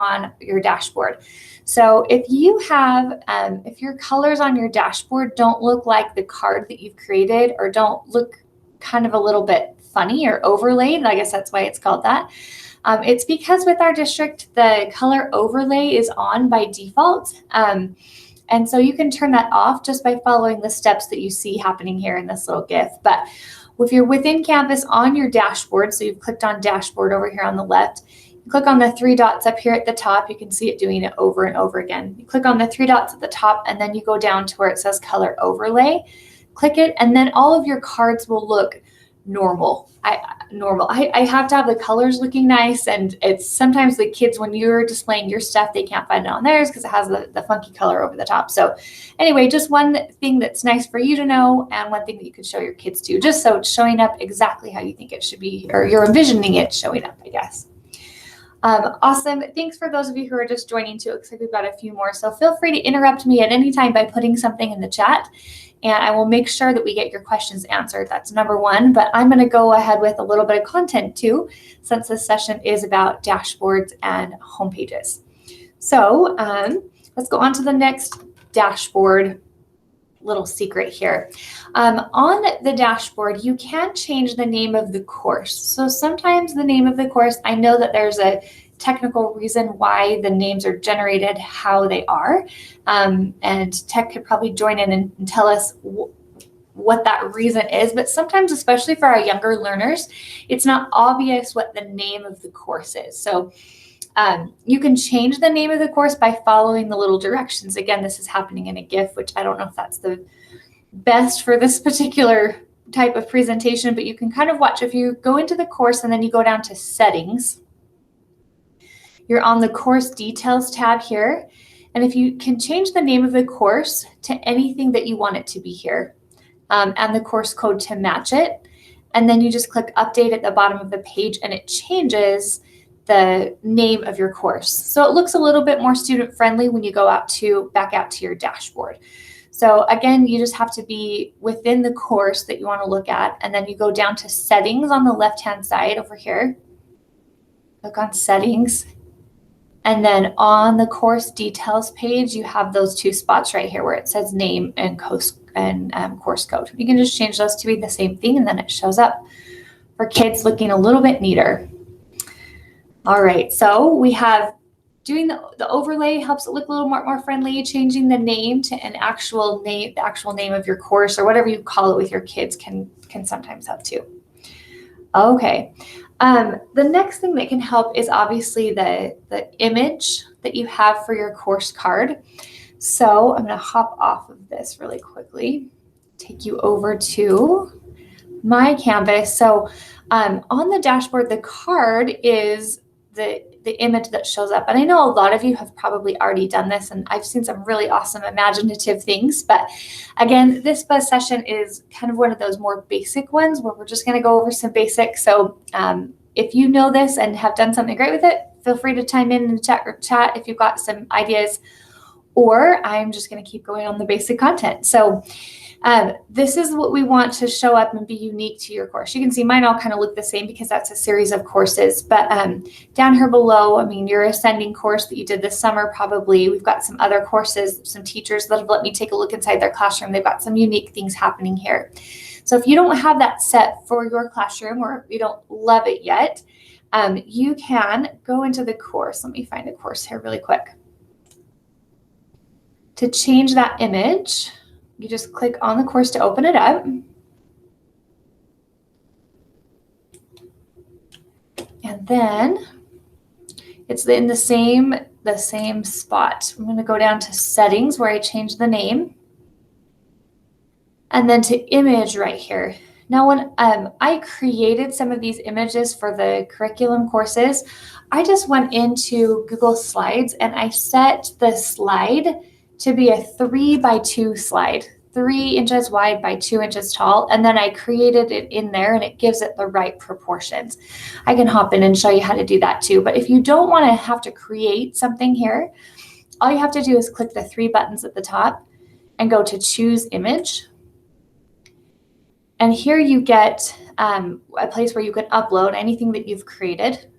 on your dashboard. So if you have, if your colors on your dashboard don't look like the card that you've created or don't look kind of a little bit funny or overlaid, I guess that's why it's called that. It's because with our district, the color overlay is on by default. And so you can turn that off just by following the steps that you see happening here in this little GIF. But if you're within Canvas on your dashboard, so you've clicked on dashboard over here on the left, you click on the three dots up here at the top, you can see it doing it over and over again. You click on the three dots at the top and then you go down to where it says color overlay, click it, and then all of your cards will look normal. I have to have the colors looking nice, and it's sometimes the kids, when you're displaying your stuff, they can't find it on theirs because it has the funky color over the top. So anyway, just one thing that's nice for you to know and one thing that you could show your kids too, just so it's showing up exactly how you think it should be, or you're envisioning it showing up, I guess. Awesome. Thanks for those of you who are just joining too. It looks like we've got a few more. So feel free to interrupt me at any time by putting something in the chat, and I will make sure that we get your questions answered. That's number one. But I'm going to go ahead with a little bit of content too, since this session is about dashboards and home pages. So let's go on to the next dashboard little secret here. On the dashboard, you can change the name of the course. So sometimes the name of the course, I know that there's a technical reason why the names are generated how they are. And tech could probably join in and tell us what that reason is. But sometimes, especially for our younger learners, it's not obvious what the name of the course is. So you can change the name of the course by following the little directions. Again, this is happening in a GIF, which I don't know if that's the best for this particular type of presentation, but you can kind of watch. If you go into the course and then you go down to settings, you're on the course details tab here. And if you can change the name of the course to anything that you want it to be here, and the course code to match it, and then you just click update at the bottom of the page and it changes the name of your course. So it looks a little bit more student friendly when you go back out to your dashboard. So again, you just have to be within the course that you want to look at, and then you go down to settings on the left-hand side over here. Click on settings, and then on the course details page, you have those two spots right here where it says name and course code. You can just change those to be the same thing, and then it shows up for kids looking a little bit neater. All right, so we have doing the overlay helps it look a little more friendly. Changing the name to an actual name, the actual name of your course or whatever you call it with your kids can sometimes help too. Okay, the next thing that can help is obviously the image that you have for your course card. So I'm going to hop off of this really quickly, take you over to my Canvas. So on the dashboard, the card is the image that shows up. And I know a lot of you have probably already done this, and I've seen some really awesome imaginative things. But again, this buzz session is kind of one of those more basic ones where we're just going to go over some basics. So if you know this and have done something great with it, feel free to chime in the chat if you've got some ideas, or I'm just going to keep going on the basic content. So this is what we want to show up and be unique to your course. You can see mine all kind of look the same because that's a series of courses, but down here below, I mean, your ascending course that you did this summer, probably, we've got some other courses, some teachers that have let me take a look inside their classroom. They've got some unique things happening here. So if you don't have that set for your classroom, or you don't love it yet, you can go into the course. Let me find a course here really quick. To change that image, you just click on the course to open it up. And then it's in the same spot. I'm going to go down to settings where I changed the name. And then to image right here. Now, when I created some of these images for the curriculum courses, I just went into Google Slides and I set the slide to be a 3x2 slide, 3 inches wide by 2 inches tall. And then I created it in there and it gives it the right proportions. I can hop in and show you how to do that too. But if you don't want to have to create something here, all you have to do is click the 3 buttons at the top and go to choose image. And here you get a place where you can upload anything that you've created.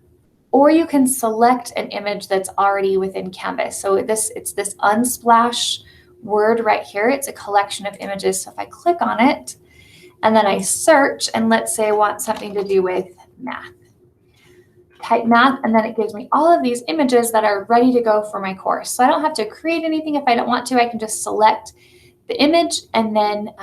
or you can select an image that's already within Canvas. So it's this Unsplash word right here. It's a collection of images. So if I click on it and then I search, and let's say I want something to do with math, type math, and then it gives me all of these images that are ready to go for my course. So I don't have to create anything if I don't want to. I can just select the image and then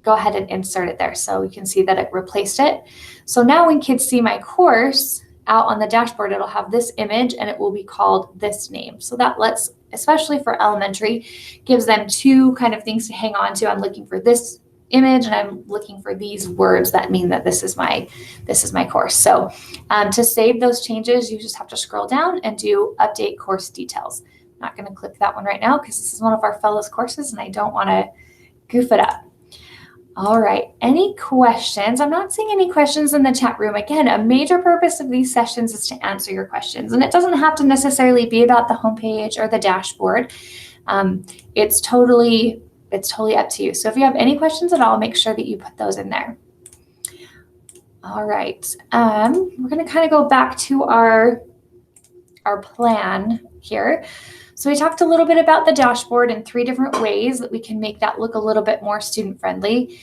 go ahead and insert it there. So you can see that it replaced it. So now when kids see my course out on the dashboard, it'll have this image and it will be called this name. So that lets, especially for elementary, gives them two kind of things to hang on to. I'm looking for this image and I'm looking for these words that mean that this is my course. So to save those changes, you just have to scroll down and do update course details. I'm not going to click that one right now because this is one of our fellows courses and I don't want to goof it up. All right, any questions? I'm not seeing any questions in the chat room. Again, a major purpose of these sessions is to answer your questions, and it doesn't have to necessarily be about the homepage or the dashboard. It's totally up to you. So if you have any questions at all, make sure that you put those in there. All right, we're going to kind of go back to our plan here. So we talked a little bit about the dashboard in 3 different ways that we can make that look a little bit more student-friendly.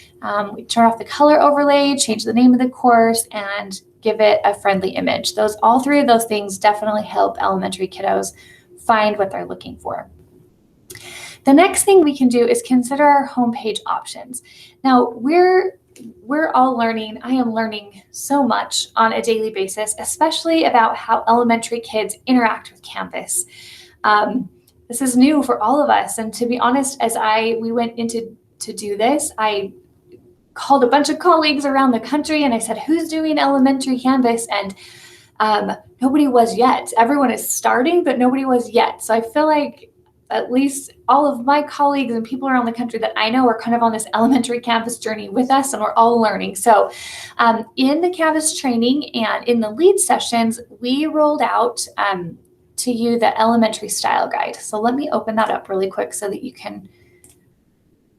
We turn off the color overlay, change the name of the course, and give it a friendly image. All 3 of those things definitely help elementary kiddos find what they're looking for. The next thing we can do is consider our homepage options. Now, we're all learning. I am learning so much on a daily basis, especially about how elementary kids interact with Canvas. This is new for all of us. And to be honest, as we went into to do this, I called a bunch of colleagues around the country and I said, who's doing elementary Canvas? And nobody was yet. Everyone is starting, but nobody was yet. So I feel like at least all of my colleagues and people around the country that I know are kind of on this elementary Canvas journey with us, and we're all learning. So in the Canvas training and in the lead sessions, we rolled out to you the elementary style guide. So let me open that up really quick so that you can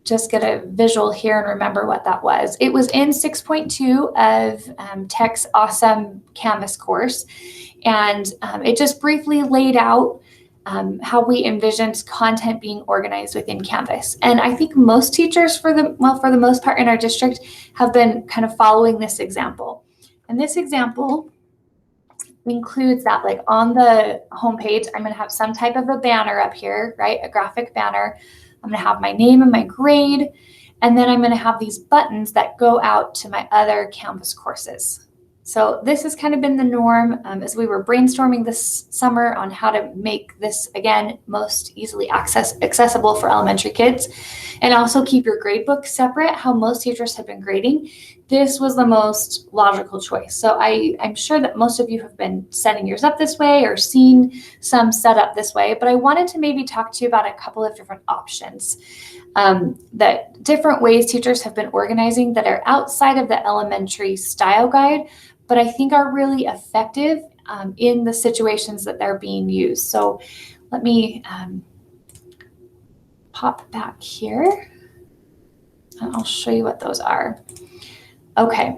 just get a visual here and remember what that was. It was in 6.2 of Tech's awesome Canvas course. And it just briefly laid out how we envisioned content being organized within Canvas. And I think most teachers for the most part in our district have been kind of following this example. And this example includes that, like on the homepage, I'm going to have some type of a banner up here, right? A graphic banner. I'm going to have my name and my grade, and then I'm going to have these buttons that go out to my other Canvas courses. So this has kind of been the norm as we were brainstorming this summer on how to make this, again, most easily accessible for elementary kids, and also keep your gradebook separate, how most teachers have been grading. This was the most logical choice. So I'm sure that most of you have been setting yours up this way or seen some set up this way, but I wanted to maybe talk to you about a couple of different options, that different ways teachers have been organizing that are outside of the elementary style guide, but I think are really effective in the situations that they're being used. So let me pop back here and I'll show you what those are. Okay,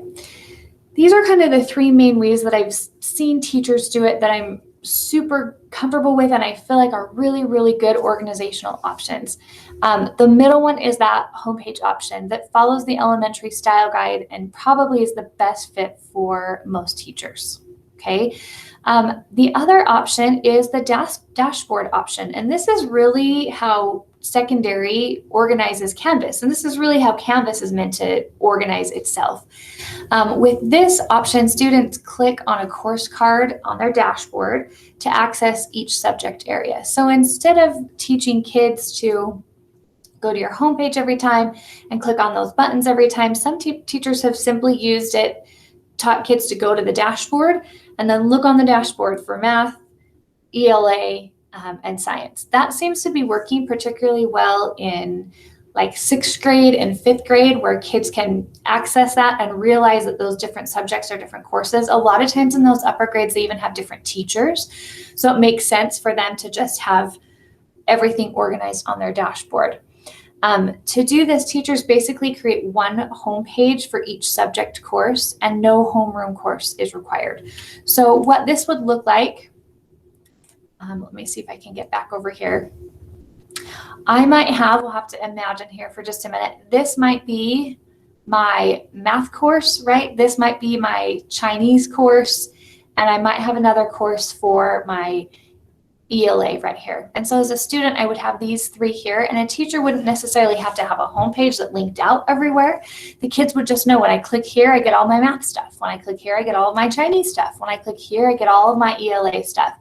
these are kind of the 3 main ways that I've seen teachers do it that I'm super comfortable with and I feel like are really, really good organizational options. The middle one is that homepage option that follows the elementary style guide and probably is the best fit for most teachers, okay? The other option is the dashboard option, and this is really how secondary organizes Canvas, and this is really how Canvas is meant to organize itself. With this option, students click on a course card on their dashboard to access each subject area. So instead of teaching kids to go to your homepage every time and click on those buttons every time, some teachers have simply taught kids to go to the dashboard and then look on the dashboard for math, ELA, and science. That seems to be working particularly well in like 6th grade and 5th grade, where kids can access that and realize that those different subjects are different courses. A lot of times in those upper grades, they even have different teachers. So it makes sense for them to just have everything organized on their dashboard. To do this, teachers basically create one homepage for each subject course, and no homeroom course is required. So what this would look like, let me see if I can get back over here. We'll have to imagine here for just a minute. This might be my math course, right? This might be my Chinese course, and I might have another course for my ELA right here. And so as a student, I would have these three here, and a teacher wouldn't necessarily have to have a homepage that linked out everywhere. The kids would just know when I click here, I get all my math stuff. When I click here, I get all of my Chinese stuff. When I click here, I get all of my ELA stuff.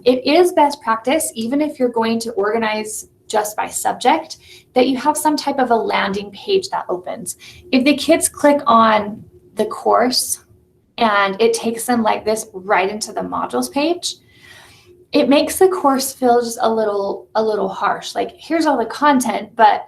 It is best practice, even if you're going to organize just by subject, that you have some type of a landing page that opens. If the kids click on the course and it takes them like this right into the modules page, it makes the course feel just a little harsh. Like, here's all the content, but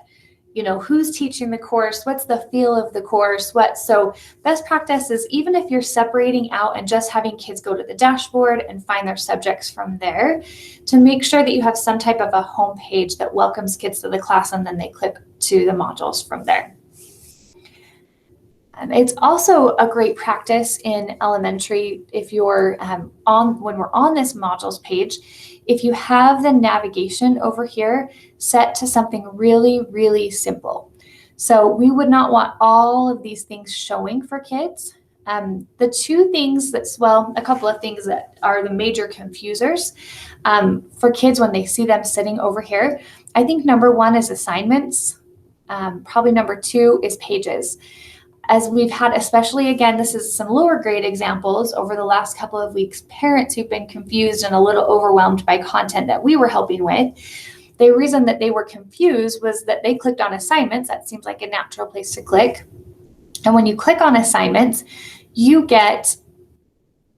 who's teaching the course? What's the feel of the course? So best practice is, even if you're separating out and just having kids go to the dashboard and find their subjects from there, to make sure that you have some type of a home page that welcomes kids to the class, and then they click to the modules from there. It's also a great practice in elementary if you're when we're on this modules page, if you have the navigation over here set to something really, really simple. So we would not want all of these things showing for kids. The two things a couple of things that are the major confusers for kids when they see them sitting over here. I think number one is assignments. Probably number two is pages. As we've had, especially, again, this is some lower grade examples over the last couple of weeks, parents who've been confused and a little overwhelmed by content that we were helping with. The reason that they were confused was that they clicked on assignments. That seems like a natural place to click. And when you click on assignments, you get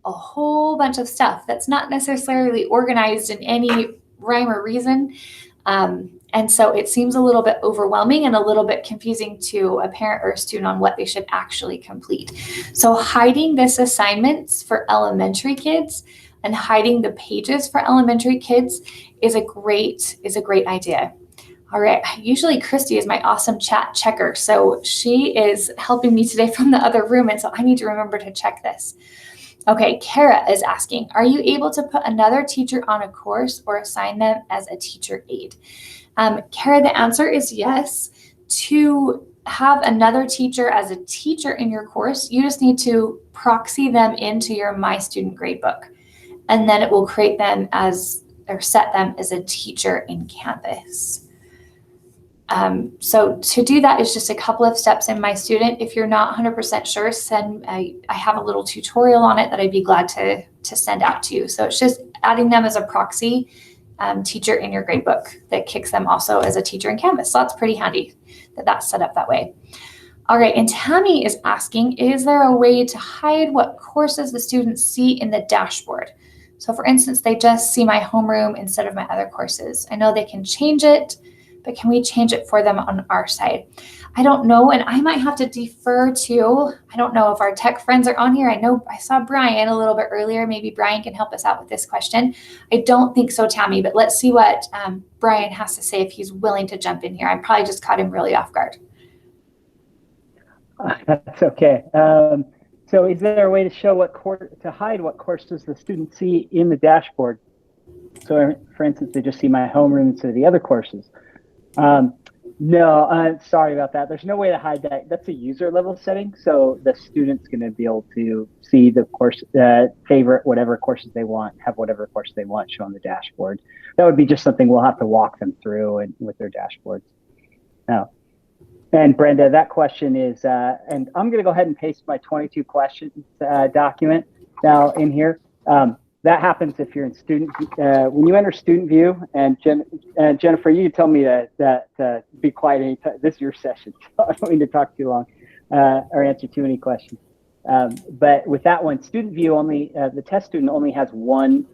a whole bunch of stuff that's not necessarily organized in any rhyme or reason. And so it seems a little bit overwhelming and a little bit confusing to a parent or a student on what they should actually complete. So hiding this assignments for elementary kids and hiding the pages for elementary kids is a great idea. All right, usually Christy is my awesome chat checker. So she is helping me today from the other room, and so I need to remember to check this. Okay, Kara is asking, are you able to put another teacher on a course or assign them as a teacher aide? Kara, the answer is yes. To have another teacher as a teacher in your course, you just need to proxy them into your My Student Gradebook, and then it will create them set them as a teacher in Canvas. So to do that is just a couple of steps in My Student. If you're not 100% sure, I have a little tutorial on it that I'd be glad to send out to you. So it's just adding them as a proxy teacher in your gradebook that kicks them also as a teacher in Canvas. So that's pretty handy that that's set up that way. All right, and Tammy is asking, is there a way to hide what courses the students see in the dashboard? So for instance, they just see my homeroom instead of my other courses. I know they can change it, but can we change it for them on our side? I don't know, and I might have to defer to, I don't know if our tech friends are on here. I know I saw Brian a little bit earlier. Maybe Brian can help us out with this question. I don't think so, Tammy, but let's see what Brian has to say if he's willing to jump in here. I probably just caught him really off guard. That's okay. So is there a way to show to hide what courses the students see in the dashboard? So for instance, they just see my homeroom instead of the other courses. No, sorry about that. There's no way to hide that. That's a user level setting. So the student's going to be able to see the course, favorite whatever courses they want, have whatever course they want show on the dashboard. That would be just something we'll have to walk them through and with their dashboards. Now, and Brenda, that question is, and I'm going to go ahead and paste my 22 questions document now in here. That happens if you're in student, when you enter student view, and Jennifer, you can tell me to be quiet anytime. This is your session, so I don't mean to talk too long or answer too many questions. But with that one, student view only, the test student only has an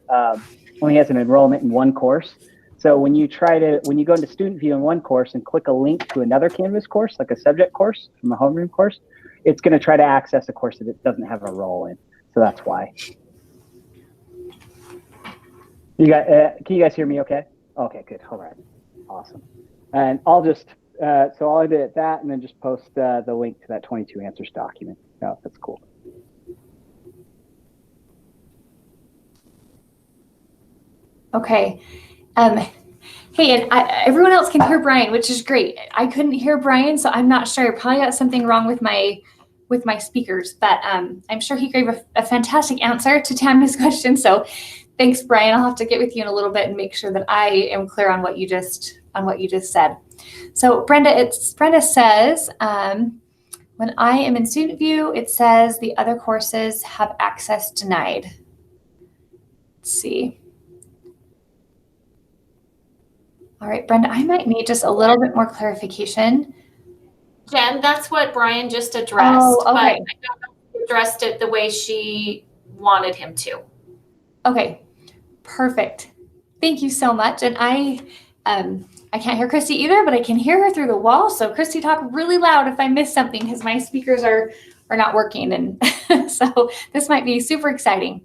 enrollment in one course. So when you go into student view in one course and click a link to another Canvas course, like a subject course from a homeroom course, it's going to try to access a course that it doesn't have a role in. So that's why. Can you guys hear me okay? Okay, good. All right. Awesome. And I'll just, so I'll edit that and then just post the link to that 22 answers document. Oh, that's cool. Okay. Hey, and everyone else can hear Brian, which is great. I couldn't hear Brian, so I'm not sure. I probably got something wrong with my speakers, but I'm sure he gave a fantastic answer to Tammy's question. So thanks, Brian. I'll have to get with you in a little bit and make sure that I am clear on what you just said. So Brenda says, when I am in student view, it says the other courses have access denied. Let's see. All right, Brenda, I might need just a little bit more clarification. Jen, that's what Brian just addressed. Oh, okay. But I don't know if he addressed it the way she wanted him to. Okay, perfect. Thank you so much. And I can't hear Christy either, but I can hear her through the wall. So Christy, talk really loud if I miss something because my speakers are not working. And so this might be super exciting.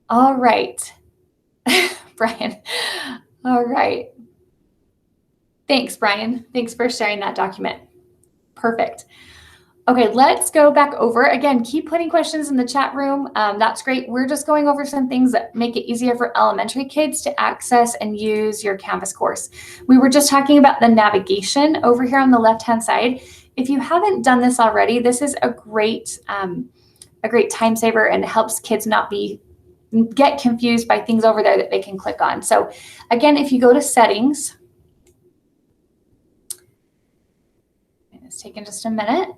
All right, Brian. All right. Thanks, Brian. Thanks for sharing that document. Perfect. Okay, let's go back over. Again, keep putting questions in the chat room. That's great. We're just going over some things that make it easier for elementary kids to access and use your Canvas course. We were just talking about the navigation over here on the left-hand side. If you haven't done this already, this is a great time saver and helps kids not get confused by things over there that they can click on. So again, if you go to settings, it's taking just a minute.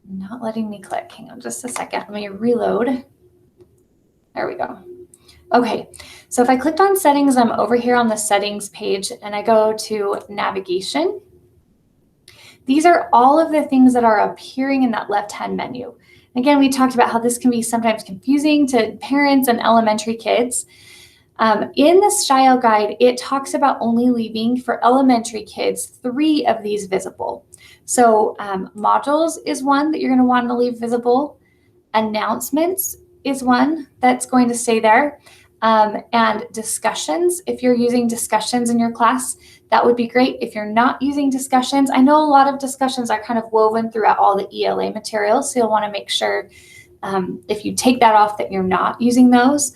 Not letting me click. Hang on just a second. Let me reload. There we go. Okay, so if I clicked on settings, I'm over here on the settings page and I go to navigation. These are all of the things that are appearing in that left-hand menu. Again, we talked about how this can be sometimes confusing to parents and elementary kids. In the style guide, it talks about only leaving for elementary kids 3 of these visible. So modules is one that you're going to want to leave visible. Announcements is one that's going to stay there. And discussions, if you're using discussions in your class, that would be great. If you're not using discussions, I know a lot of discussions are kind of woven throughout all the ELA materials, so you'll want to make sure if you take that off that you're not using those.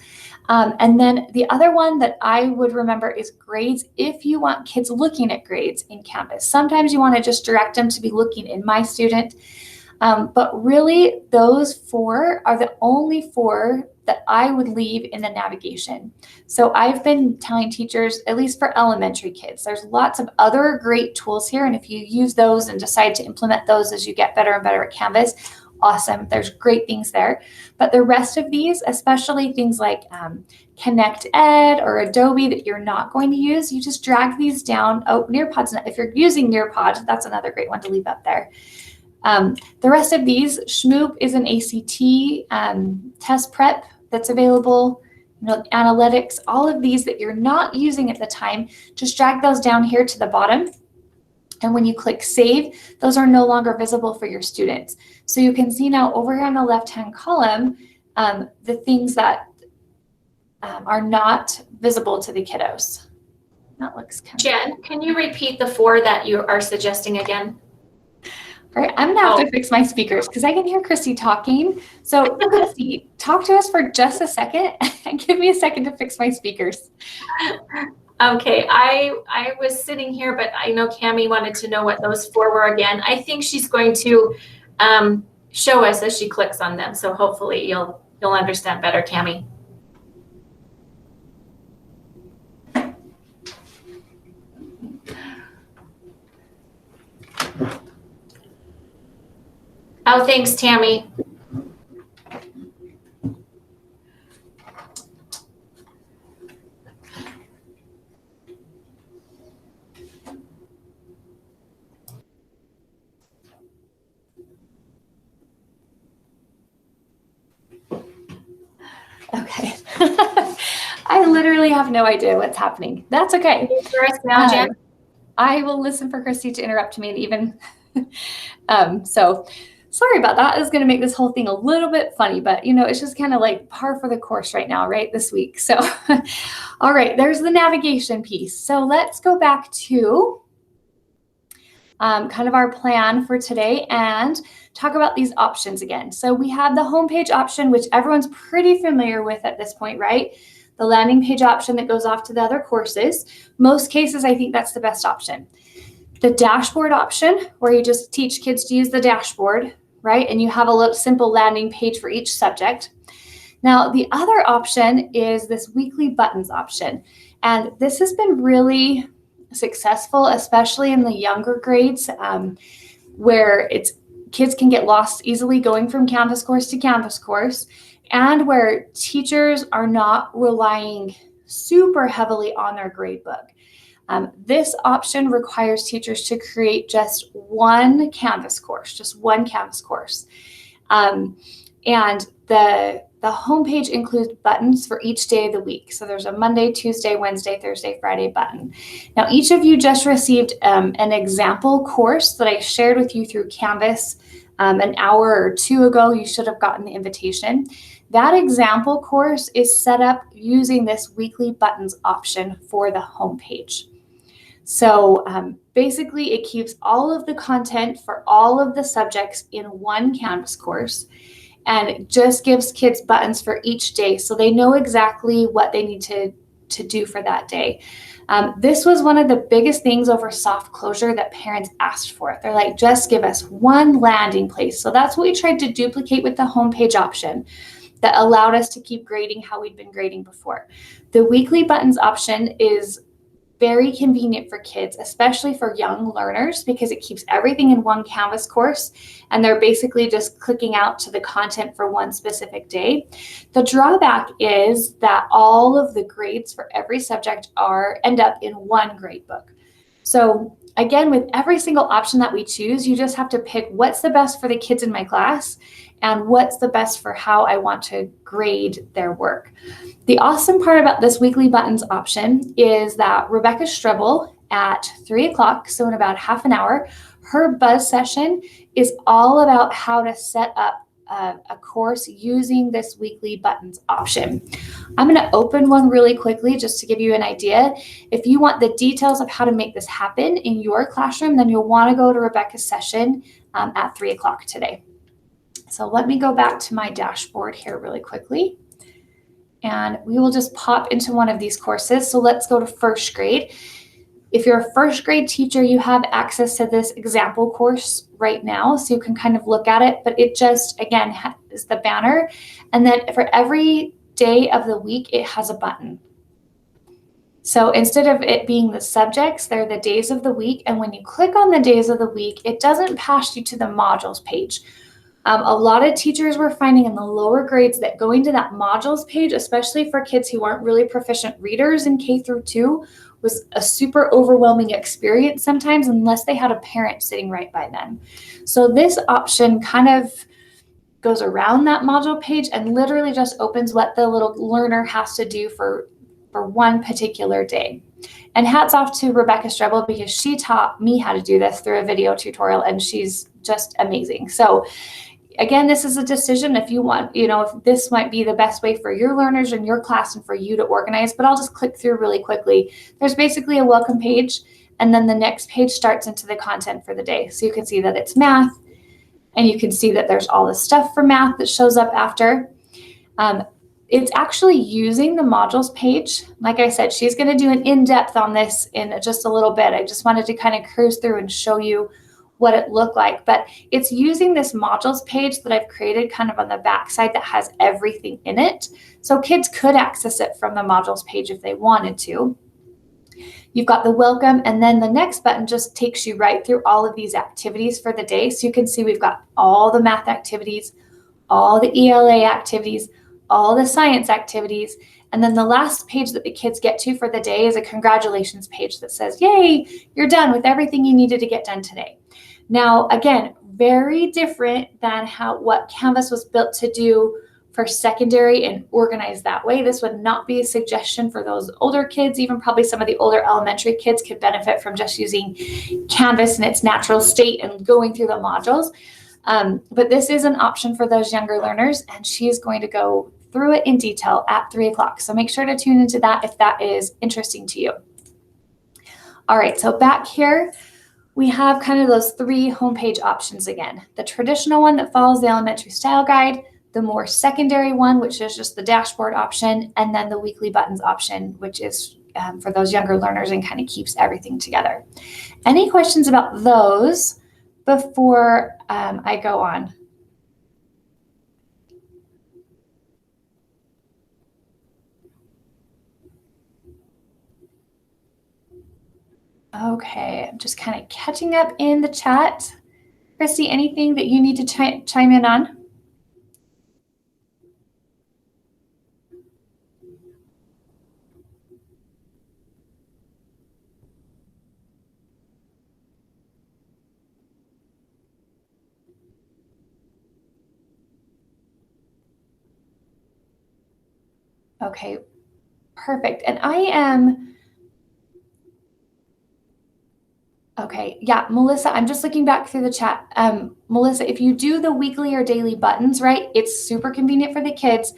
And then the other one that I would remember is grades if you want kids looking at grades in Canvas. Sometimes you want to just direct them to be looking in My Student, but really those 4 are the only 4 that I would leave in the navigation. So I've been telling teachers, at least for elementary kids, there's lots of other great tools here. And if you use those and decide to implement those as you get better and better at Canvas, awesome. There's great things there. But the rest of these, especially things like Connect Ed or Adobe that you're not going to use, you just drag these down. Oh, Nearpod's not. If you're using Nearpod, that's another great one to leave up there. The rest of these, Schmoop is an ACT test prep that's available, analytics, all of these that you're not using at the time, just drag those down here to the bottom. And when you click save, those are no longer visible for your students. So you can see now over here on the left-hand column, the things that are not visible to the kiddos. That looks kind of... Jen, can you repeat the 4 that you are suggesting again? All right, I'm gonna have to fix my speakers because I can hear Christy talking. So Christy, talk to us for just a second and give me a second to fix my speakers. Okay, I was sitting here, but I know Cammie wanted to know what those 4 were again. I think she's going to show us as she clicks on them. So hopefully you'll understand better, Cammie. Oh, thanks, Tammy. Okay. I literally have no idea what's happening. That's okay. For us now, Jen? I will listen for Christy to interrupt me and even so Sorry about that. It's going to make this whole thing a little bit funny, but you know, it's just kind of like par for the course right now, right? This week. So, all right, there's the navigation piece. So let's go back to kind of our plan for today and talk about these options again. So we have the homepage option, which everyone's pretty familiar with at this point, right? The landing page option that goes off to the other courses. Most cases, I think that's the best option. The dashboard option, where you just teach kids to use the dashboard, right? And you have a little simple landing page for each subject. Now, the other option is this weekly buttons option. And this has been really successful, especially in the younger grades, where kids can get lost easily going from Canvas course to Canvas course, and where teachers are not relying super heavily on their grade book. This option requires teachers to create just one Canvas course, and the homepage includes buttons for each day of the week. So there's a Monday, Tuesday, Wednesday, Thursday, Friday button. Now, each of you just received an example course that I shared with you through Canvas an hour or two ago. You should have gotten the invitation. That example course is set up using this weekly buttons option for the homepage. So basically, it keeps all of the content for all of the subjects in one Canvas course, and it just gives kids buttons for each day so they know exactly what they need to do for that day. This was one of the biggest things over soft closure that parents asked for. They're like, just give us one landing place. So that's what we tried to duplicate with the homepage option that allowed us to keep grading how we'd been grading before. The weekly buttons option is very convenient for kids, especially for young learners, because it keeps everything in one Canvas course and they're basically just clicking out to the content for one specific day. The drawback is that all of the grades for every subject end up in one grade book. So again, with every single option that we choose, you just have to pick what's the best for the kids in my class and what's the best for how I want to grade their work. The awesome part about this weekly buttons option is that Rebecca Strebel at 3 o'clock, so in about half an hour, her buzz session is all about how to set up a course using this weekly buttons option. I'm going to open one really quickly just to give you an idea. If you want the details of how to make this happen in your classroom, then you'll want to go to Rebecca's session at 3 o'clock today. So let me go back to my dashboard here really quickly, and we will just pop into one of these courses. So let's go to first grade. If you're a first grade teacher, you have access to this example course right now, so you can kind of look at it, but it just, again, is the banner. And then for every day of the week, it has a button. So instead of it being the subjects, they're the days of the week. And when you click on the days of the week, it doesn't pass you to the modules page. A lot of teachers were finding in the lower grades that going to that modules page, especially for kids who aren't really proficient readers in K through 2, was a super overwhelming experience sometimes, unless they had a parent sitting right by them. So this option kind of goes around that module page and literally just opens what the little learner has to do for one particular day. And hats off to Rebecca Strebel, because she taught me how to do this through a video tutorial, and she's just amazing. So again, this is a decision if you want, if this might be the best way for your learners and your class and for you to organize, but I'll just click through really quickly. There's basically a welcome page, and then the next page starts into the content for the day. So you can see that it's math, and you can see that there's all the stuff for math that shows up after. It's actually using the modules page. Like I said, she's going to do an in-depth on this in just a little bit. I just wanted to kind of cruise through and show you what it looked like, but it's using this modules page that I've created kind of on the back side that has everything in it. So kids could access it from the modules page if they wanted to. You've got the welcome, and then the next button just takes you right through all of these activities for the day. So you can see we've got all the math activities, all the ELA activities, all the science activities, and then the last page that the kids get to for the day is a congratulations page that says, yay, you're done with everything you needed to get done today. Now, again, very different than what Canvas was built to do for secondary and organized that way. This would not be a suggestion for those older kids. Even probably some of the older elementary kids could benefit from just using Canvas in its natural state and going through the modules. But this is an option for those younger learners, and she's going to go through it in detail at 3 o'clock. So make sure to tune into that if that is interesting to you. All right, so back here, we have kind of those 3 homepage options again. The traditional one that follows the elementary style guide, the more secondary one, which is just the dashboard option, and then the weekly buttons option, which is for those younger learners and kind of keeps everything together. Any questions about those before I go on? Okay, I'm just kind of catching up in the chat. Christy, anything that you need to chime in on? Okay, perfect. And I am, okay, yeah, Melissa, I'm just looking back through the chat. Melissa, if you do the weekly or daily buttons, right, it's super convenient for the kids,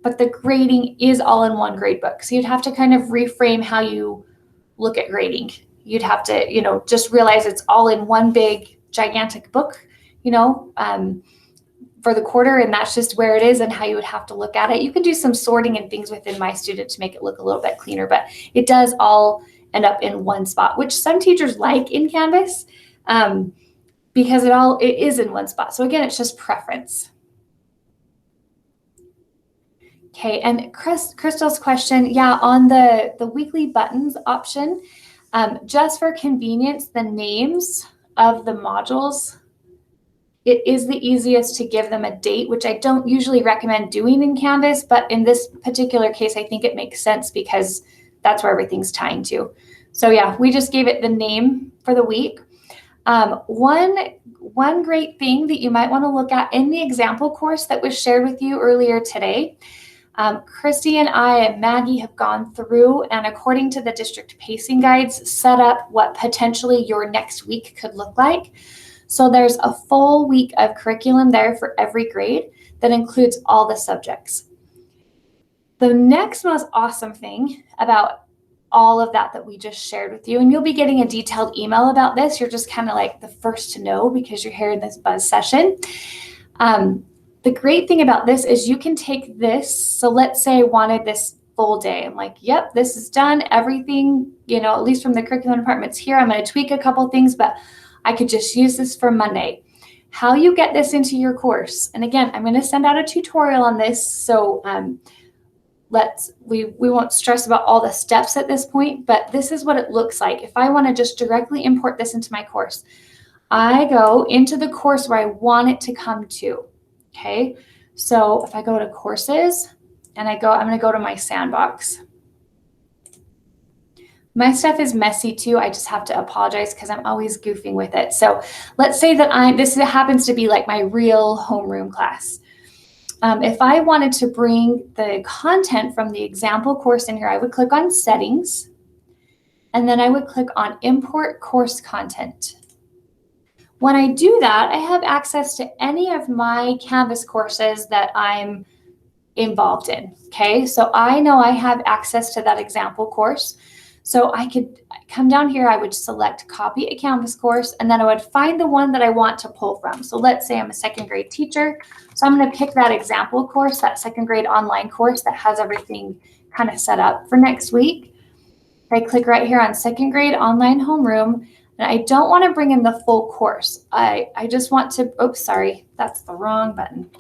but the grading is all in one grade book. So you'd have to kind of reframe how you look at grading. You'd have to, just realize it's all in one big, gigantic book, for the quarter, and that's just where it is and how you would have to look at it. You can do some sorting and things within My Student to make it look a little bit cleaner, but it does all end up in one spot, which some teachers like in Canvas because it is in one spot. So again, it's just preference. Okay, and Crystal's question, yeah, on the weekly buttons option, just for convenience, the names of the modules, it is the easiest to give them a date, which I don't usually recommend doing in Canvas, but in this particular case, I think it makes sense because that's where everything's tying to. So yeah, we just gave it the name for the week. One great thing that you might want to look at in the example course that was shared with you earlier today, Christy and I and Maggie have gone through and according to the district pacing guides, set up what potentially your next week could look like. So there's a full week of curriculum there for every grade that includes all the subjects. The next most awesome thing about all of that we just shared with you, and you'll be getting a detailed email about this. You're just kind of like the first to know because you're here in this buzz session. The great thing about this is you can take this. So let's say I wanted this full day. I'm like, yep, this is done. Everything, at least from the curriculum department's here. I'm going to tweak a couple things, but I could just use this for Monday. How you get this into your course. And again, I'm going to send out a tutorial on this. So we won't stress about all the steps at this point, but this is what it looks like. If I want to just directly import this into my course, I go into the course where I want it to come to. Okay. So if I go to courses and I'm going to go to my sandbox. My stuff is messy too. I just have to apologize because I'm always goofing with it. So let's say that this happens to be like my real homeroom class. If I wanted to bring the content from the example course in here, I would click on settings and then I would click on import course content. When I do that, I have access to any of my Canvas courses that I'm involved in. Okay, so I know I have access to that example course. So I could come down here, I would select copy a Canvas course, and then I would find the one that I want to pull from. So let's say I'm a second grade teacher. So I'm going to pick that example course, that second grade online course that has everything kind of set up for next week. I click right here on second grade online homeroom, and I don't want to bring in the full course. I just want to, oops, sorry, that's the wrong button.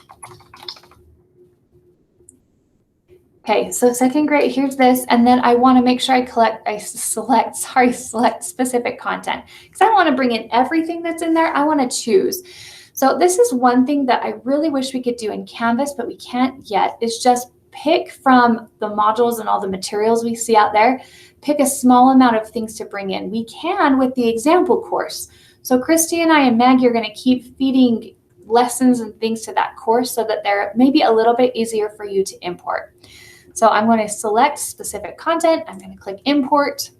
Okay, so second grade, here's this, and then I want to make sure I select specific content because I don't want to bring in everything that's in there. I want to choose. So this is one thing that I really wish we could do in Canvas, but we can't yet, is just pick from the modules and all the materials we see out there, pick a small amount of things to bring in. We can with the example course. So Christy and I and Maggie are going to keep feeding lessons and things to that course so that they're maybe a little bit easier for you to import. So I'm going to select specific content. I'm going to click import.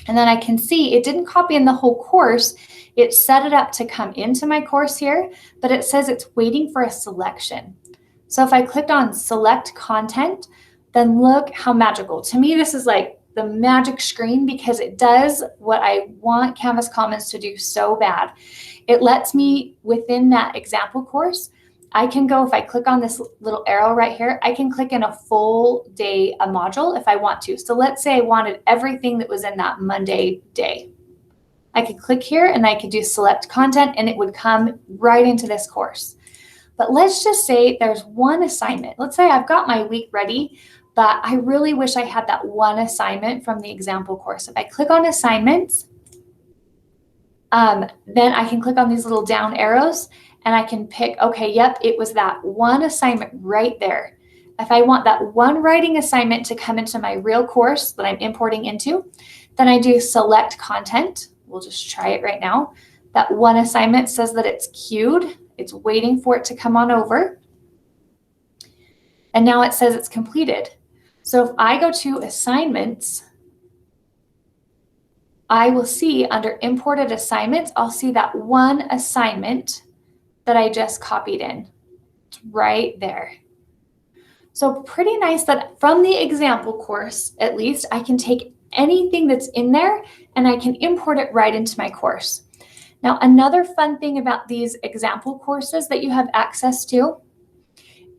And then I can see it didn't copy in the whole course. It set it up to come into my course here, but it says it's waiting for a selection. So if I clicked on select content, then look how magical. To me, this is like the magic screen because it does what I want Canvas Commons to do so bad. It lets me, within that example course, I can go, if I click on this little arrow right here, I can click in a full day, a module if I want to. So let's say I wanted everything that was in that Monday day. I could click here and I could do select content and it would come right into this course. But let's just say there's one assignment. Let's say I've got my week ready, but I really wish I had that one assignment from the example course. If I click on assignments, then I can click on these little down arrows and I can pick, okay, yep, it was that one assignment right there. If I want that one writing assignment to come into my real course that I'm importing into, then I do select content. We'll just try it right now. That one assignment says that it's queued. It's waiting for it to come on over. And now it says it's completed. So if I go to assignments, I will see under imported assignments, I'll see that one assignment that I just copied in. It's right there. So pretty nice that from the example course, at least, I can take anything that's in there and I can import it right into my course. Now, another fun thing about these example courses that you have access to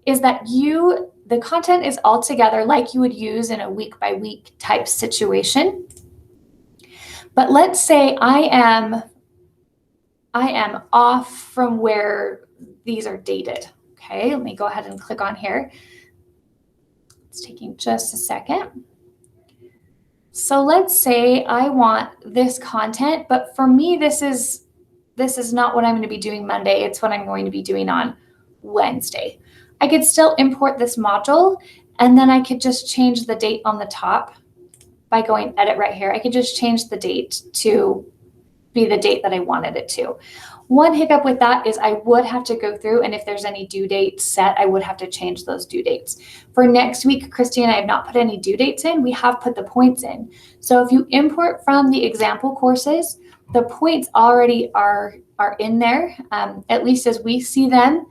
is that the content is all together like you would use in a week-by-week type situation. But let's say I am off from where these are dated. Okay, let me go ahead and click on here. It's taking just a second. So let's say I want this content, but for me, this is not what I'm going to be doing Monday. It's what I'm going to be doing on Wednesday. I could still import this module, and then I could just change the date on the top by going edit right here. I could just change the date to be the date that I wanted it to. One hiccup with that is I would have to go through, and if there's any due dates set, I would have to change those due dates. For next week, Christy and I have not put any due dates in. We have put the points in. So if you import from the example courses, the points already are in there, at least as we see them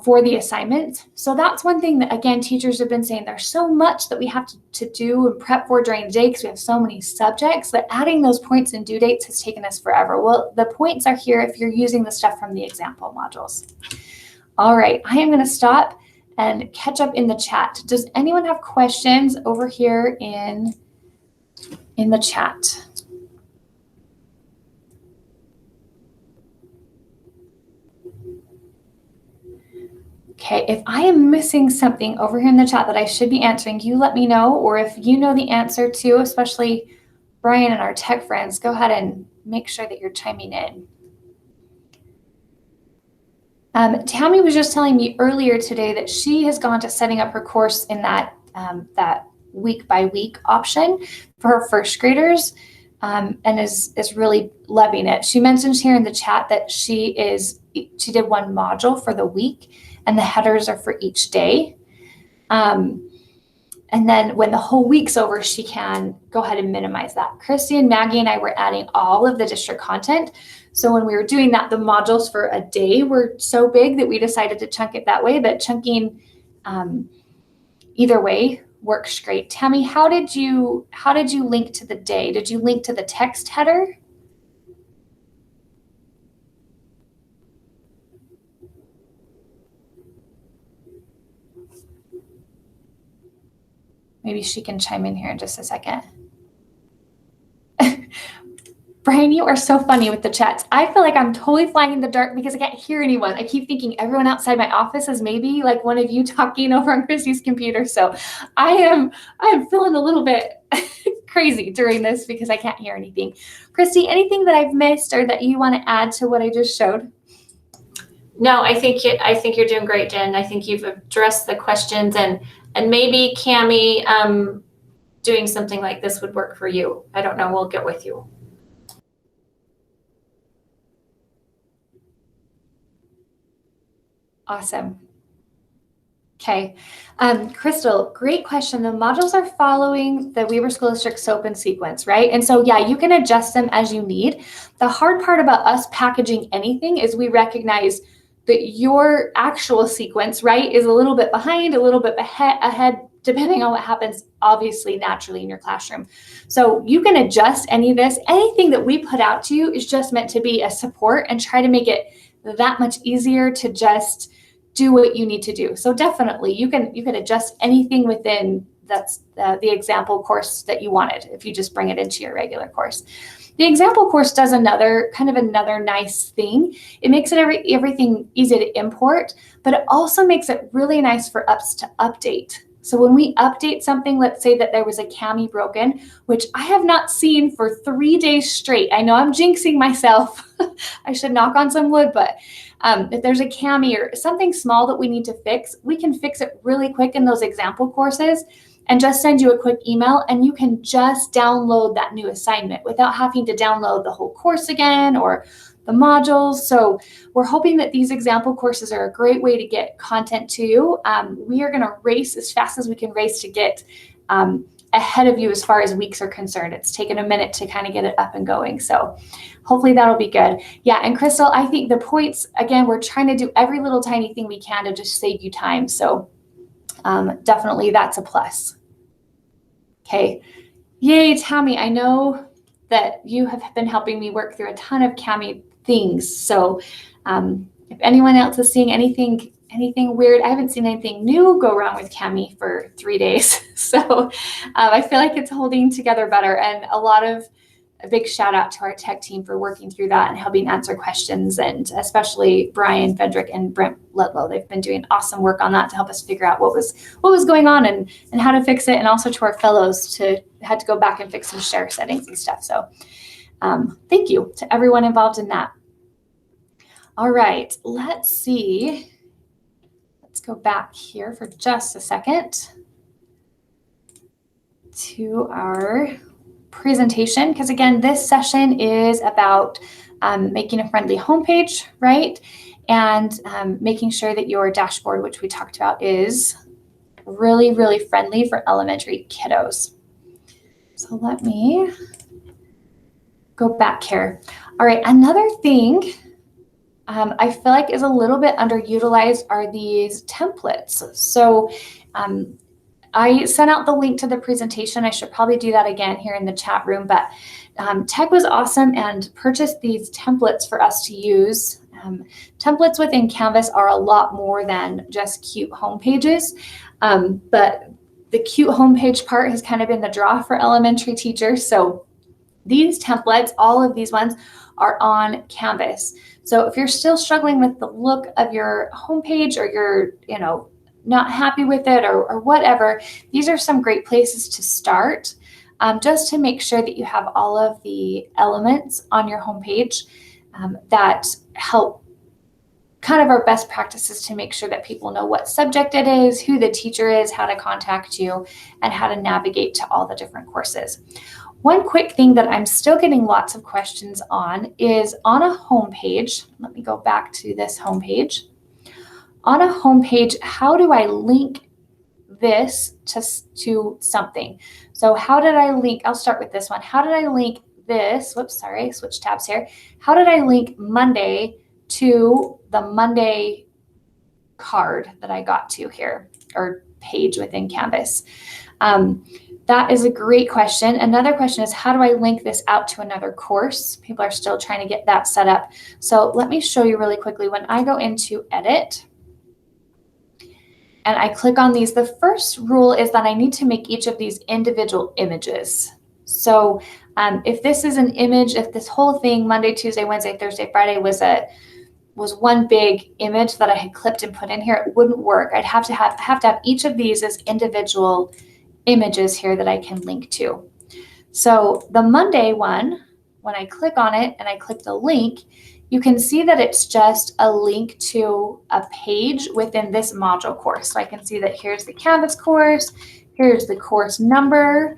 for the assignments. So that's one thing that, again, teachers have been saying there's so much that we have to do and prep for during the day because we have so many subjects that adding those points and due dates has taken us forever. Well, the points are here if you're using the stuff from the example modules. All right, I am going to stop and catch up in the chat. Does anyone have questions over here in the chat? Okay, if I am missing something over here in the chat that I should be answering, you let me know, or if you know the answer too, especially Brian and our tech friends, go ahead and make sure that you're chiming in. Tammy was just telling me earlier today that she has gone to setting up her course in that week by week option for her first graders and is really loving it. She mentions here in the chat that she did one module for the week and the headers are for each day. And then when the whole week's over, she can go ahead and minimize that. Christy and Maggie and I were adding all of the district content. So when we were doing that, the modules for a day were so big that we decided to chunk it that way. But chunking either way works great. Tammy, how did you link to the day? Did you link to the text header? Maybe she can chime in here in just a second. Brian, you are so funny with the chats. I feel like I'm totally flying in the dark because I can't hear anyone. I keep thinking everyone outside my office is maybe like one of you talking over on Christy's computer. So I am feeling a little bit crazy during this because I can't hear anything. Christy, anything that I've missed or that you want to add to what I just showed? No, I think you're doing great, Jen. I think you've addressed the questions and maybe Cami doing something like this would work for you. I don't know. We'll get with you. Awesome. Okay. Crystal, great question. The modules are following the Weber School District SOAP and sequence, right? And so, yeah, you can adjust them as you need. The hard part about us packaging anything is we recognize that your actual sequence, right, is a little bit behind, a little bit ahead, depending on what happens, obviously, naturally in your classroom. So you can adjust any of this. Anything that we put out to you is just meant to be a support and try to make it that much easier to just do what you need to do. So definitely you can adjust anything within that's the example course that you wanted if you just bring it into your regular course. The example course does another nice thing. It makes it everything easy to import, but it also makes it really nice for us to update. So when we update something, let's say that there was a cami broken, which I have not seen for 3 days straight. I know I'm jinxing myself. I should knock on some wood, but if there's a cami or something small that we need to fix, we can fix it really quick in those example courses and just send you a quick email, and you can just download that new assignment without having to download the whole course again or the modules. So we're hoping that these example courses are a great way to get content to you. We are going to race as fast as we can race to get ahead of you as far as weeks are concerned. It's taken a minute to kind of get it up and going. So hopefully that'll be good. Yeah, and Crystal, I think the points, again, we're trying to do every little tiny thing we can to just save you time. So definitely that's a plus. Okay. Yay, Tammy. I know that you have been helping me work through a ton of cami things. So if anyone else is seeing anything weird, I haven't seen anything new go wrong with cami for 3 days. So I feel like it's holding together better, and a big shout out to our tech team for working through that and helping answer questions, and especially Brian Fendrick and Brent Letlow. They've been doing awesome work on that to help us figure out what was going on and how to fix it, and also to our fellows had to go back and fix some share settings and stuff. So thank you to everyone involved in that. All right, let's see. Let's go back here for just a second to our presentation, because again, this session is about making a friendly homepage, right? And making sure that your dashboard, which we talked about, is really, really friendly for elementary kiddos. So let me go back here. All right, another thing I feel like is a little bit underutilized are these templates. So I sent out the link to the presentation. I should probably do that again here in the chat room, but Tech was awesome and purchased these templates for us to use. Templates within Canvas are a lot more than just cute home pages, but the cute homepage part has kind of been the draw for elementary teachers. So these templates, all of these ones, are on Canvas. So if you're still struggling with the look of your homepage, or you're, not happy with it or whatever, these are some great places to start, just to make sure that you have all of the elements on your homepage that help, kind of our best practices to make sure that people know what subject it is, who the teacher is, how to contact you, and how to navigate to all the different courses. One quick thing that I'm still getting lots of questions on is on a homepage. Let me go back to this homepage. On a homepage, how do I link this to something? So how did I link? I'll start with this one. How did I link this? Whoops, sorry, switch tabs here. How did I link Monday to the Monday card that I got to here, or page within Canvas? That is a great question. Another question is, how do I link this out to another course? People are still trying to get that set up. So let me show you really quickly. When I go into Edit, and I click on these, the first rule is that I need to make each of these individual images. So if this is an image, if this whole thing, Monday, Tuesday, Wednesday, Thursday, Friday, was one big image that I had clipped and put in here, it wouldn't work. I'd have to have each of these as individual images here that I can link to. So the Monday one, when I click on it and I click the link, you can see that it's just a link to a page within this module course. So I can see that here's the Canvas course, here's the course number,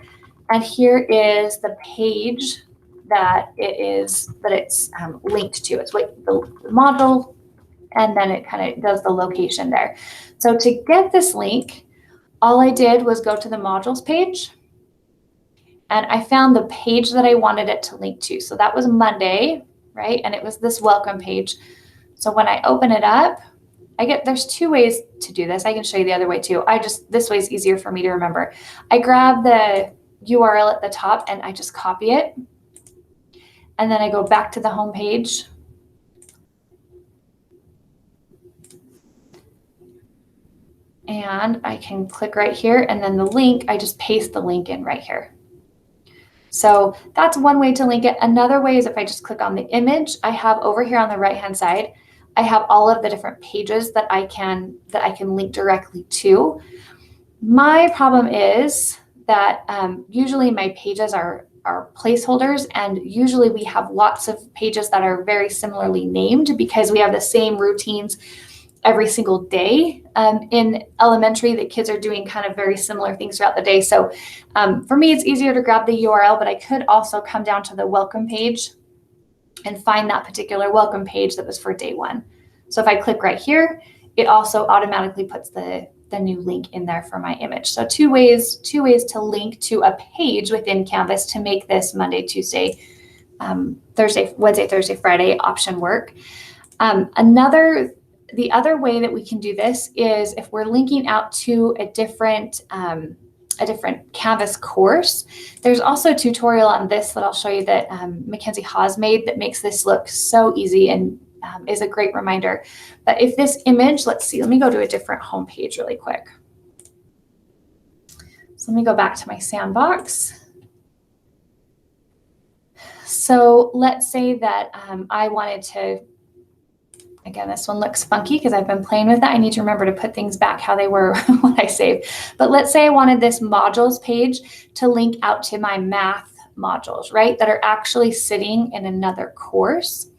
and here is the page that it's linked to. It's what the module and then it kind of does the location there. So to get this link, all I did was go to the modules page, and I found the page that I wanted it to link to. So that was Monday, right? And it was this welcome page. So when I open it up, there's two ways to do this. I can show you the other way too. This way is easier for me to remember. I grab the URL at the top and I just copy it. And then I go back to the home page. And I can click right here, and then the link, I just paste the link in right here. So that's one way to link it. Another way is if I just click on the image I have over here on the right-hand side, I have all of the different pages that I can link directly to. My problem is that usually my pages are placeholders, and usually we have lots of pages that are very similarly named because we have the same routines every single day. In elementary, the kids are doing kind of very similar things throughout the day. So for me, it's easier to grab the URL, but I could also come down to the welcome page and find that particular welcome page that was for day one. So if I click right here, it also automatically puts the new link in there for my image. So two ways to link to a page within Canvas to make this Monday, Tuesday, Wednesday, Thursday, Friday option work. The other way that we can do this is if we're linking out to a different Canvas course. There's also a tutorial on this that I'll show you that Mackenzie Hawes made that makes this look so easy and is a great reminder. But if this image, let me go to a different home page really quick. So let me go back to my sandbox. So let's say that I wanted to, again, this one looks funky because I've been playing with it. I need to remember to put things back how they were when I saved. But let's say I wanted this modules page to link out to my math modules, right? That are actually sitting in another course.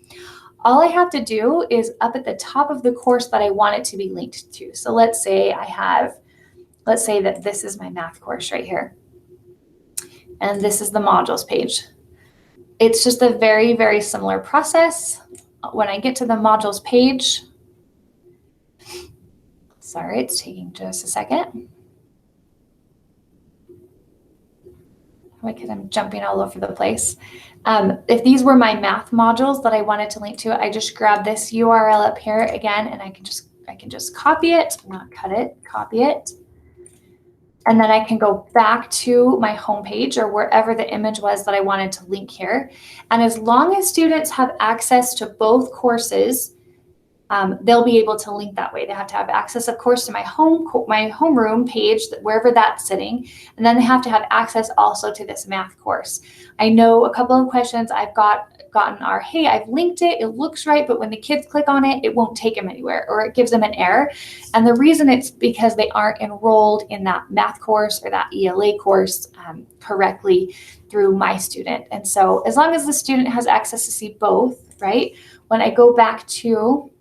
All I have to do is up at the top of the course that I want it to be linked to. So let's say that this is my math course right here. And this is the modules page. It's just a very, very similar process. When I get to the modules page, sorry, it's taking just a second. Because I'm jumping all over the place. If these were my math modules that I wanted to link to, I just grab this URL up here again, and I can just copy it, not cut it, copy it. And then I can go back to my home page or wherever the image was that I wanted to link here. And as long as students have access to both courses, they'll be able to link that way. They have to have access, of course, to my homeroom page, wherever that's sitting, and then they have to have access also to this math course. I know a couple of questions I've gotten are, hey, I've linked it, it looks right, but when the kids click on it, it won't take them anywhere, or it gives them an error. And the reason it's because they aren't enrolled in that math course or that ELA course correctly through My Student. And so as long as the student has access to see both, right, when I go back to,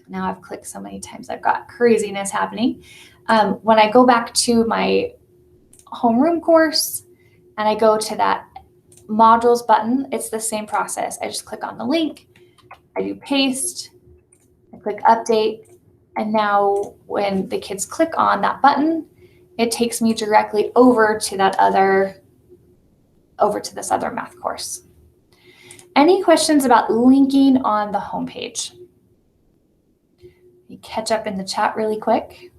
now I've clicked so many times, I've got craziness happening. When I go back to my homeroom course and I go to that modules button, it's the same process. I just click on the link, I do paste, I click update, and now when the kids click on that button, it takes me directly over to this other math course. Any questions about linking on the homepage? You catch up in the chat really quick.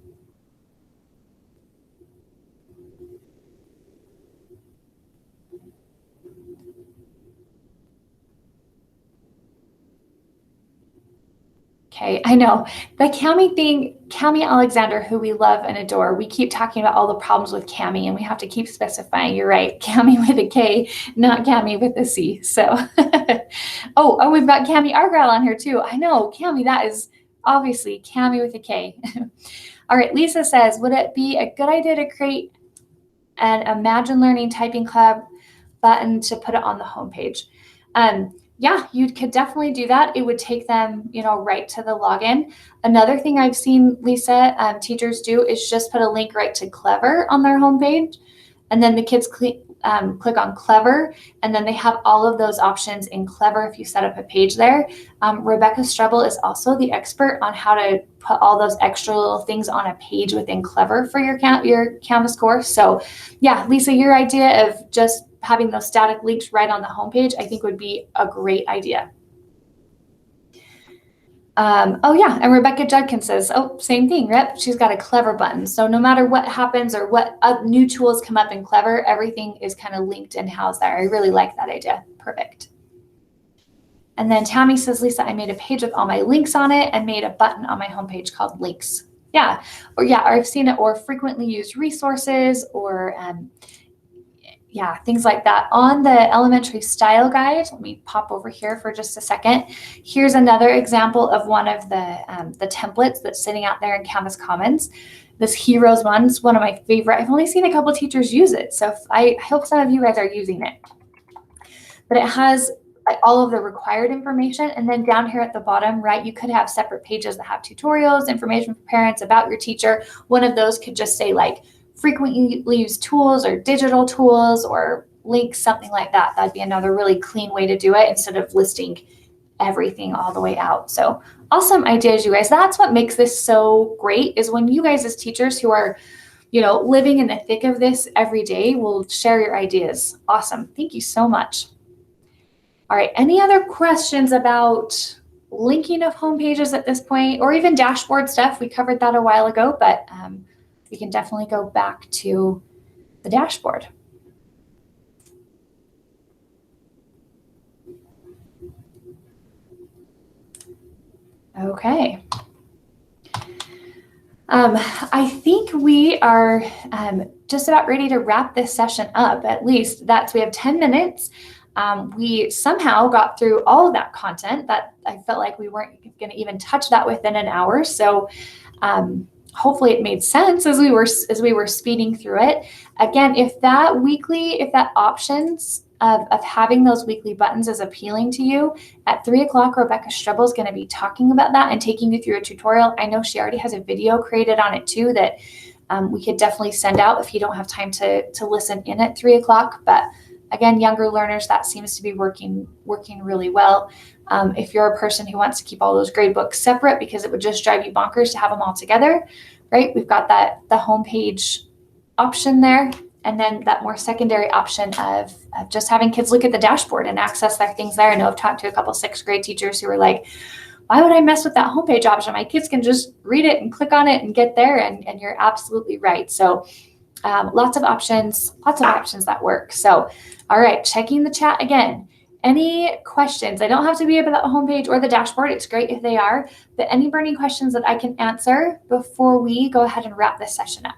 Okay, I know. The Cami thing, Cami Alexander, who we love and adore, we keep talking about all the problems with Cami, and we have to keep specifying, you're right, Cami with a K, not Cami with a C. So, oh, we've got Cami Argyle on here too. I know, Cami, that is obviously Cami with a K. All right, Lisa says, would it be a good idea to create an Imagine Learning Typing Club button to put it on the homepage? Yeah, you could definitely do that. It would take them, right to the login. Another thing I've seen, Lisa, teachers do is just put a link right to Clever on their homepage. And then the kids click on Clever, and then they have all of those options in Clever if you set up a page there. Rebecca Strebel is also the expert on how to put all those extra little things on a page within Clever for your Canvas course. So yeah, Lisa, your idea of just having those static links right on the homepage, I think would be a great idea. Oh yeah, and Rebecca Judkins says, oh, same thing, Rep. She's got a Clever button. So no matter what happens or what new tools come up in Clever, everything is kind of linked and housed there. I really like that idea. Perfect. And then Tammy says, Lisa, I made a page with all my links on it and made a button on my homepage called links. Yeah, or I've seen it, or frequently used resources, or yeah, things like that. On the elementary style guide, let me pop over here for just a second. Here's another example of one of the templates that's sitting out there in Canvas Commons. This Heroes one's one of my favorite. I've only seen a couple teachers use it, so I hope some of you guys are using it. But it has all of the required information, and then down here at the bottom, right, you could have separate pages that have tutorials, information for parents about your teacher. One of those could just say like frequently used tools or digital tools or links, something like that. That'd be another really clean way to do it instead of listing everything all the way out. So awesome ideas, you guys. That's what makes this so great, is when you guys as teachers who are, living in the thick of this every day will share your ideas. Awesome. Thank you so much. All right. Any other questions about linking of homepages at this point, or even dashboard stuff? We covered that a while ago, but we can definitely go back to the dashboard. Okay. I think we are just about ready to wrap this session up. At least we have 10 minutes. We somehow got through all of that content that I felt like we weren't going to even touch that within an hour. So hopefully it made sense as we were speeding through it. Again, if that options of having those weekly buttons is appealing to you, at 3 o'clock, Rebecca Strebel is going to be talking about that and taking you through a tutorial. I know she already has a video created on it too that we could definitely send out if you don't have time to listen in at 3 o'clock. But again, younger learners, that seems to be working really well. If you're a person who wants to keep all those grade books separate because it would just drive you bonkers to have them all together, right? We've got the homepage option there, and then that more secondary option of just having kids look at the dashboard and access their things there. I know I've talked to a couple 6th grade teachers who are like, why would I mess with that homepage option? My kids can just read it and click on it and get there, and you're absolutely right. So lots of options that work. So, all right, checking the chat again. Any questions? I don't have to be about the homepage or the dashboard. It's great if they are, but any burning questions that I can answer before we go ahead and wrap this session up?